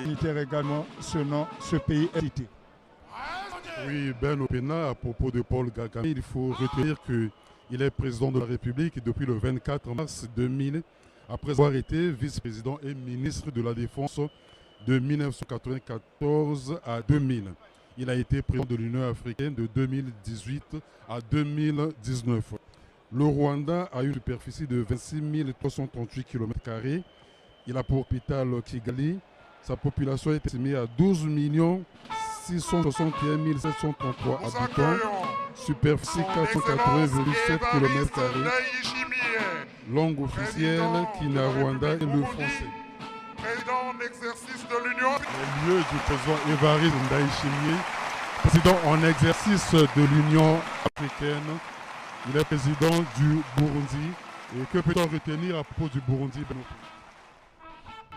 Militaire également, ce pays est cité. Oui, Ben Opena, à propos de Paul Kagame, il faut retenir qu'il est président de la République depuis le 24 mars 2000, après avoir été vice-président et ministre de la Défense de 1994 à 2000. Il a été président de l'Union africaine de 2018 à 2019. Le Rwanda a une superficie de 26 338 km². Il a pour capitale Kigali. Sa population est estimée à 12 661 733 habitants. Superficie 480,7 km². Langue officielle Kinyarwanda et le français. Président en exercice de l'Union. Le lieu du président Évariste Ndayishimiye, président en exercice de l'Union africaine. Il est président du Burundi. Et que peut-on retenir à propos du Burundi, Benoît?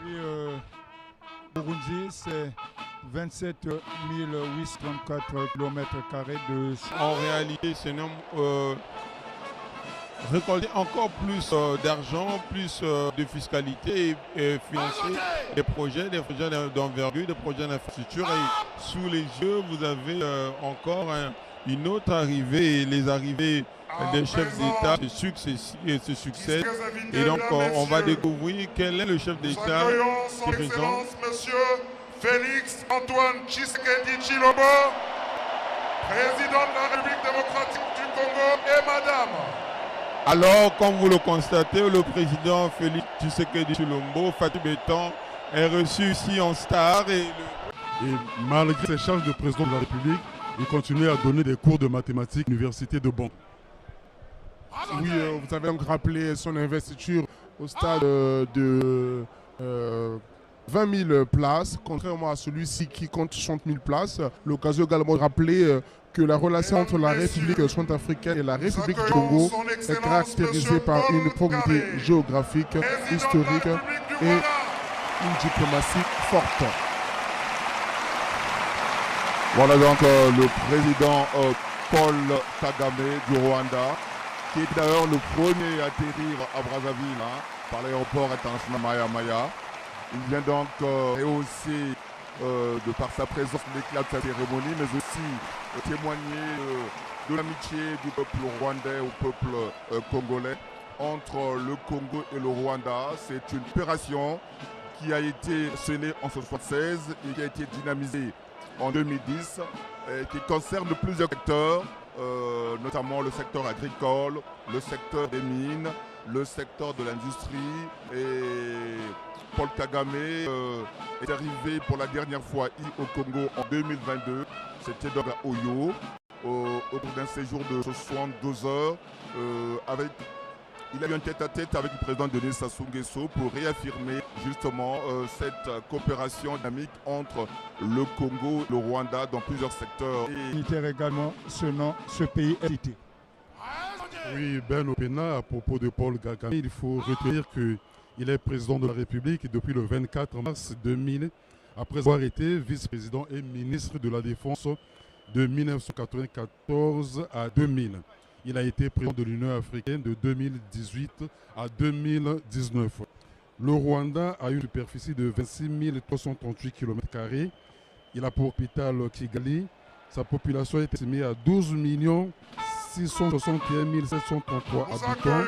Oui, Burundi, c'est 27 834 km² de... En réalité, c'est récolter encore plus d'argent, plus de fiscalité et financer des projets d'envergure, des projets d'infrastructure. Et sous les yeux, vous avez encore une autre arrivée, les arrivées des chefs d'État se succèdent. Et donc, on va découvrir quel est le chef d'État qui est présent. Monsieur Félix Antoine Tshisekedi Tshilombo, président de la République démocratique du Congo, et madame. Alors, comme vous le constatez, le président Félix Tshisekedi Tshilombo, Fatou Béton, est reçu ici en star. Et malgré ses charges de président de la République, il continue à donner des cours de mathématiques à l'université de Bonn. Oui, vous avez donc rappelé son investiture au stade de 20 000 places, contrairement à celui-ci qui compte 60 000 places. L'occasion également de rappeler que la relation entre la République centrafricaine et la République du Congo est caractérisée par une proximité géographique, historique et une diplomatie forte. Voilà donc le président Paul Kagame du Rwanda, qui est d'ailleurs le premier à atterrir à Brazzaville par l'aéroport international Maya Maya. Il vient donc rehausser de par sa présence l'éclat de sa cérémonie, mais aussi témoigner de l'amitié du peuple rwandais au peuple congolais entre le Congo et le Rwanda. C'est une opération qui a été scellée en 1976 et qui a été dynamisée en 2010 et qui concerne plusieurs secteurs, notamment le secteur agricole, le secteur des mines, le secteur de l'industrie. Et Paul Kagame est arrivé pour la dernière fois au Congo en 2022. C'était donc à Oyo, au cours d'un séjour de 72 heures. Il a eu un tête-à-tête avec le président Denis Sassou Nguesso pour réaffirmer justement cette coopération dynamique entre le Congo et le Rwanda dans plusieurs secteurs. Militaire également, ce pays est cité. Oui, Ben Opena, à propos de Paul Kagame, il faut retenir qu'il est président de la République depuis le 24 mars 2000, après avoir été vice-président et ministre de la Défense de 1994 à 2000. Il a été président de l'Union africaine de 2018 à 2019. Le Rwanda a une superficie de 26 338 km². Il a pour capitale Kigali. Sa population est estimée à 12 661 733 habitants.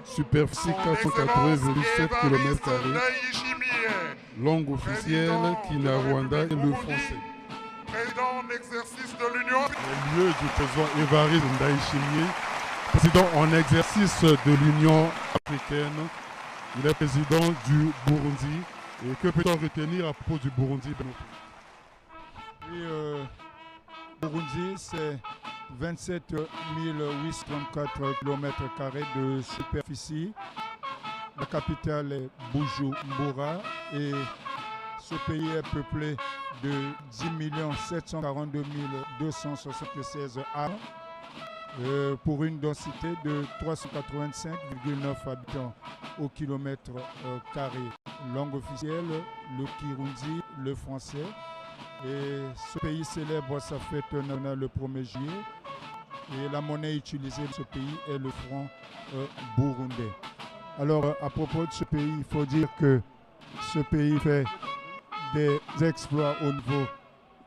Superficie 480,7 km². Langue officielle Kinyarwanda et le français. Président en exercice de l'Union. Le lieu du président Évariste Ndayishimiye, président en exercice de l'Union africaine. Il est président du Burundi. Et que peut-on retenir à propos du Burundi, Benoît? Oui, Burundi, c'est 27 834 km² de superficie. La capitale est Bujumbura et ce pays est peuplé de 10 742 276 âmes pour une densité de 385,9 habitants au kilomètre carré. Langue officielle, le Kirundi, le français. Et ce pays célèbre sa fête nationale le 1er juillet. Et la monnaie utilisée de ce pays est le franc burundais. Alors, à propos de ce pays, il faut dire que ce pays fait des exploits au niveau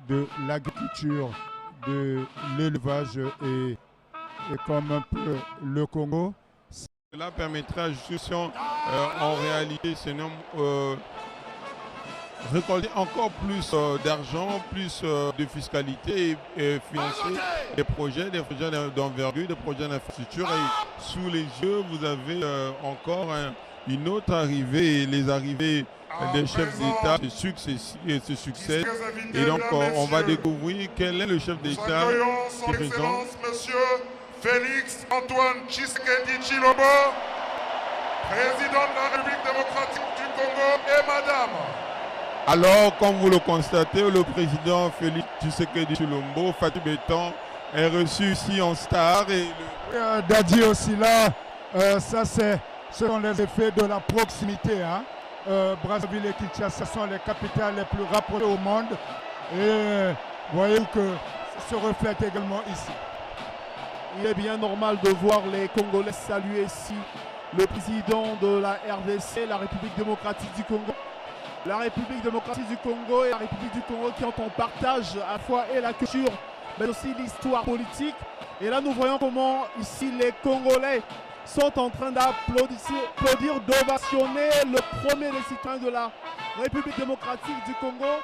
de l'agriculture, de l'élevage et comme un peu le Congo. Cela permettra à la justification en réalité récolter encore plus d'argent, plus de fiscalité et financer des projets d'envergure, des projets d'infrastructure. Et sous les yeux, vous avez encore une autre arrivée, et les arrivées des chefs d'État se succèdent. Et donc, on va découvrir quel est le chef d'État qui est présent. Monsieur Félix Antoine Tshisekedi Tshilombo, président de la République démocratique du Congo, et madame. Alors, comme vous le constatez, le président Félix Tshisekedi Tshilombo, Fatou Béton, est reçu ici en star. Et Dadi aussi là, ça ce sont les effets de la proximité. Hein. Brazzaville et Kinshasa sont les capitales les plus rapprochées au monde. Et voyez que ça se reflète également ici. Il est bien normal de voir les Congolais saluer ici le président de la RDC, la République démocratique du Congo. La République démocratique du Congo et la République du Congo qui ont en partage à la fois et la culture, mais aussi l'histoire politique. Et là, nous voyons comment ici les Congolais sont en train d'applaudir, d'ovationner le premier des citoyens de la République démocratique du Congo,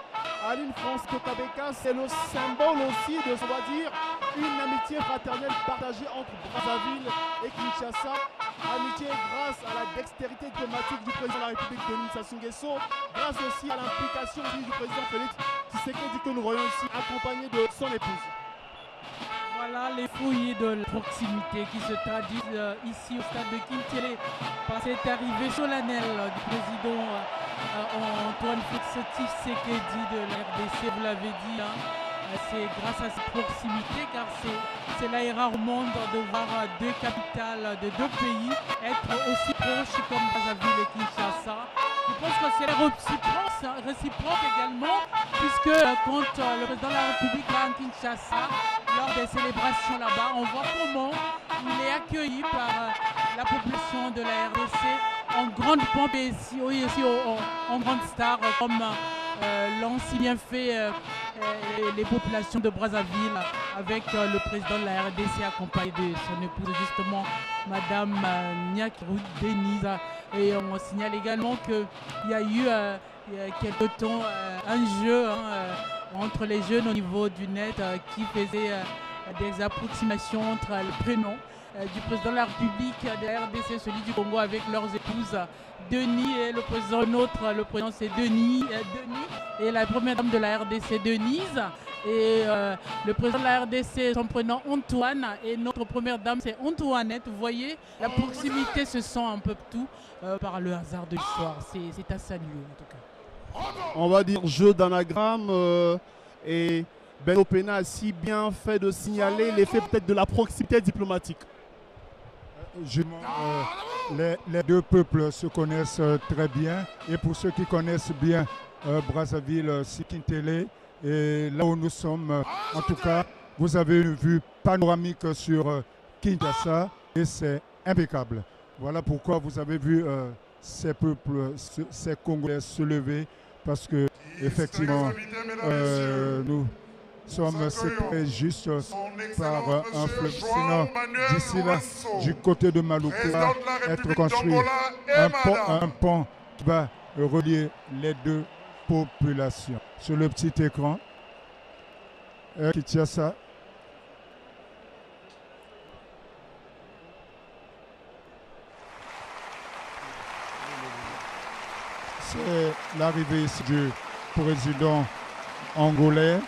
Aline France Kotabeka. C'est le symbole aussi de, on va dire, une amitié fraternelle partagée entre Brazzaville et Kinshasa. Amitié grâce à la dextérité diplomatique du président de la République Denis Sassou Nguesso, grâce aussi à l'implication du président Félix Tshisekedi que nous voyons ici, accompagné de son épouse. Voilà les fouilles de la proximité qui se traduisent ici au stade de Kintélé par cette arrivée solennelle du président Antoine Félix Tshisekedi de la RDC, vous l'avez dit. Hein. C'est grâce à cette proximité, car c'est là et rare au monde de voir deux capitales de deux pays être aussi proches comme Brazzaville et Kinshasa. Je pense que c'est réciproque également, puisque quand le président de la République va à Kinshasa, lors des célébrations là-bas, on voit comment il est accueilli par la population de la RDC en grande pompe et aussi en grande star, comme l'ont si bien fait les populations de Brazzaville, avec le président de la RDC accompagné de son épouse, justement, Madame Nyakirou Denise. Et on signale également qu'il y a eu il y a quelque temps un jeu entre les jeunes au niveau du net qui faisait des approximations entre le prénom du président de la République de la RDC, celui du Congo, avec leurs épouses Denis, et le président le président c'est Denis, et la première dame de la RDC Denise, et le président de la RDC, son prénom Antoine, et notre première dame c'est Antoinette. Vous voyez, la proximité se sent un peu tout par le hasard de l'histoire. C'est à saluer en tout cas. On va dire jeu d'anagramme, et Ben Opena a si bien fait de signaler l'effet peut-être de la proximité diplomatique. Les deux peuples se connaissent très bien, et pour ceux qui connaissent bien Brazzaville, Sikintélé, et là où nous sommes, en tout cas, vous avez une vue panoramique sur Kinshasa et c'est impeccable. Voilà pourquoi vous avez vu ces peuples, ces Congolais se lever, parce que effectivement nous sommes séparés juste par un fleuve. Sinon, d'ici là, du côté de Maluku, va être construit un pont qui va relier les deux populations. Sur le petit écran, Kinshasa. C'est l'arrivée ici du président angolais.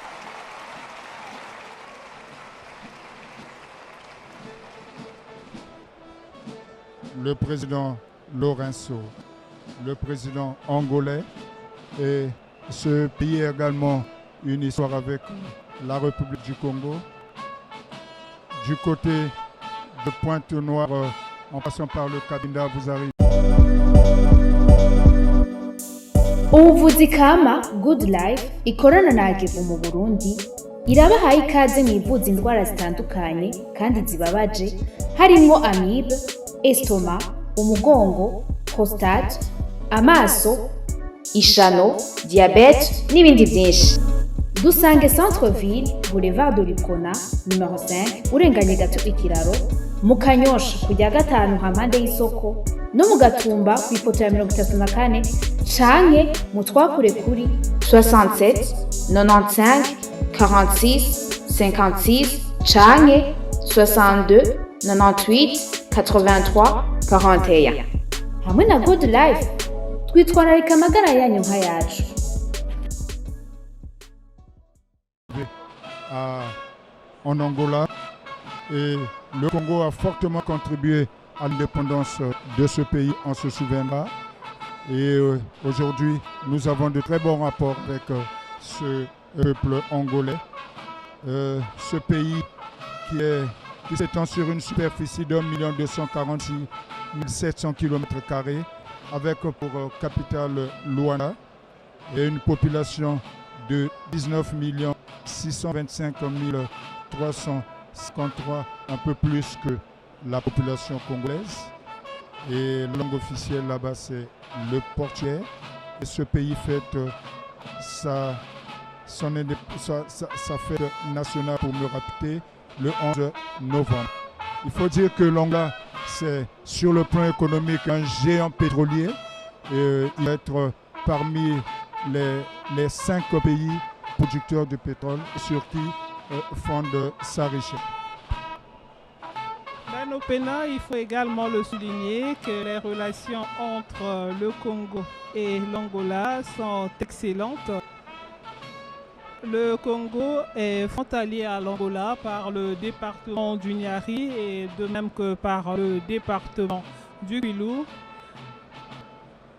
Le président Lourenço, le président angolais, et ce pays a également une histoire avec la République du Congo. Du côté de Pointe-Noire, en passant par le Cabinda, vous arrivez. Ubuvuzi kama Good Life ikorana na AGV mu Burundi irabahaye ikaze mwivuza indwara zitandukanye kandi zibabaje, harimo amibe, estoma, umugongo, prostate, amaso, ishano diyabete n'ibindi byinshi. Dusange Centre Ville Boulevard de l'Icona numero 5 urenganye gato ikiraro mu Kanyosha kujya gatanu hampande y'isoko no mu Gatumba ku ipoto ya 34 canke mu twakure kuri 67 95 46 56 canke 62 98 83 41. Hamwe na Good Life twitwararika amagara yanyu nka yacu. En Angola, et le Congo a fortement contribué à l'indépendance de ce pays, on se souviendra. Et aujourd'hui, nous avons de très bons rapports avec ce peuple angolais. Ce pays qui s'étend sur une superficie de 1 246 700 km², avec pour capitale Luanda et une population de 19 625 353, un peu plus que la population congolaise. Et la langue officielle là-bas, c'est le portugais. Et ce pays fête sa fête nationale, pour me rappeler, le 11 novembre. Il faut dire que l'Angola, c'est sur le plan économique un géant pétrolier. Il va être parmi les 5 pays producteurs de pétrole sur qui fonde sa richesse. Ben Opena, il faut également le souligner que les relations entre le Congo et l'Angola sont excellentes. Le Congo est frontalier à l'Angola par le département du Niari et de même que par le département du Kwilu.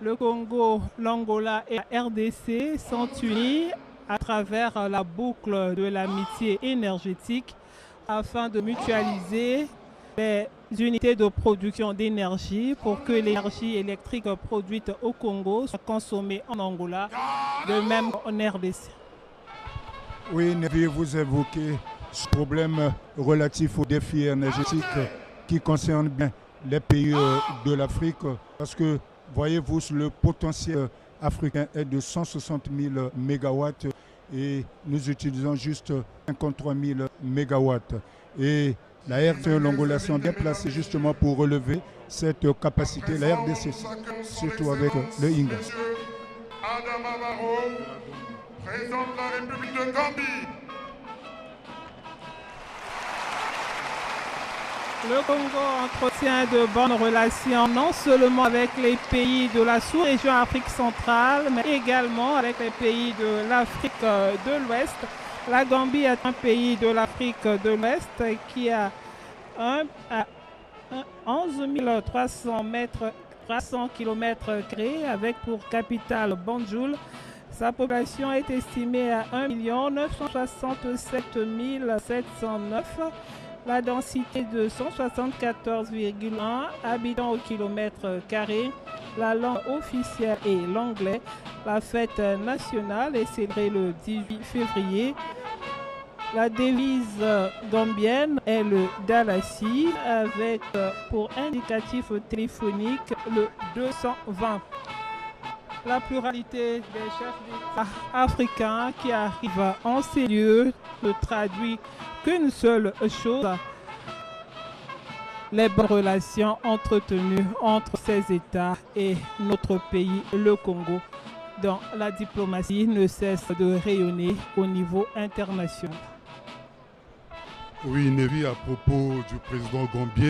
Le Congo, l'Angola et la RDC sont unis à travers la boucle de l'amitié énergétique afin de mutualiser les unités de production d'énergie pour que l'énergie électrique produite au Congo soit consommée en Angola, de même en RDC. Oui, Nevi, vous évoquez ce problème relatif aux défis énergétiques qui concerne bien les pays de l'Afrique, parce que voyez-vous, le potentiel africain est de 160 000 mégawatts et nous utilisons juste 53 000 mégawatts. Et la RDC et l'Angola sont bien placés justement pour relever cette capacité, la RDC, surtout avec le Inga. Adama Barrow, président de la République de Gambie. Le Congo entretient de bonnes relations non seulement avec les pays de la sous-région Afrique centrale, mais également avec les pays de l'Afrique de l'Ouest. La Gambie est un pays de l'Afrique de l'Ouest qui a 11 300 km² avec pour capitale Banjul. Sa population est estimée à 1 967 709. La densité de 174,1 habitants au km². La langue officielle est l'anglais. La fête nationale est célébrée le 18 février. La devise gambienne est le Dalasi avec pour indicatif téléphonique le 220. La pluralité des chefs d'État africains qui arrivent en ces lieux ne traduit qu'une seule chose: les bonnes relations entretenues entre ces États et notre pays, le Congo, dont la diplomatie ne cesse de rayonner au niveau international. Oui, Nevi, à propos du président gambien.